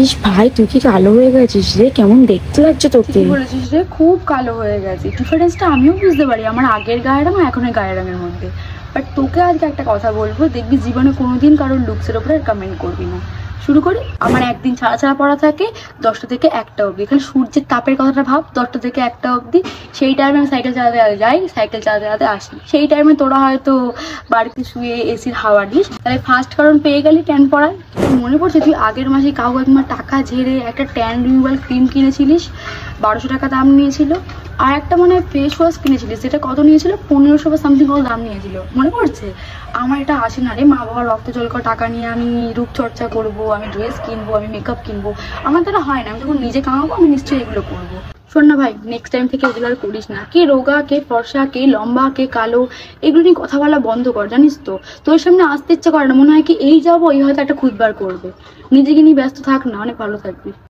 ইস ভাই, তুই কি কালো হয়ে গেছিস রে? কেমন দেখতে লাগছে তোকে। বলেছিস রে, খুব কালো হয়ে গেছে। ডিফারেন্সটা আমিও বুঝতে পারি আমার আগের গায়ের রঙ আর এখনের গায়ের রঙের মধ্যে। বাট তোকে আজকে একটা কথা বলবো, দেখবি জীবনে কোনোদিন কারোর লুকসের ওপরে কমেন্ট করবি না। শুরু করি। আমার একদিন ছাড়া ছাড়া পড়া থাকে 10টা থেকে 1টা অবধি। এখানে সূর্যের তাপের কথাটা ভাব, 10টা থেকে 1টা অবধি। সেই টাইমে আমি সাইকেল চালাতে যাই, সাইকেল চালাতে চালাতে আসি। সেই টাইমে তোরা হয়তো বাড়িতে শুয়ে এসির হাওয়া দিস, তাহলে ফার্স্ট কারণ পেয়ে গেলি ট্যান পড়ায়। মনে পড়ছে তুই আগের মাসে কাউকে তোমার টাকা ঝেড়ে একটা ট্যান রিমুভাল ক্রিম কিনেছিলিস, 1200 টাকা দাম নিয়েছিল। আর একটা মনে হয় ফেস ওয়াশ কিনেছিলিস, সেটা কত নিয়েছিল? 1500 বা সামথিং কত দাম নিয়েছিল, মনে পড়ছে? আমার এটা আসে না রে, মা বাবার রক্ত জলকা টাকা নিয়ে আমি রূপচর্চা করবো, আমি ড্রেস কিনবো, আমি মেকআপ কিনবো, আমার দ্বারা হয় না। আমি যখন নিজে কামাবো আমি নিশ্চয়ই এগুলো করবো। শোন না ভাই, নেক্সট টাইম থেকে এগুলো আর করিস না। কে রোগা, কে ফর্সা, কে লম্বা, কে কালো, এগুলো নিয়ে কথা বলা বন্ধ কর, জানিস তো? তোর সামনে আসতে ইচ্ছা করে না, মনে হয় কি এই যাবো, এই হয়তো একটা খুদবার করবে। নিজেকে নিয়ে ব্যস্ত থাক না, অনেক ভালো থাকবি।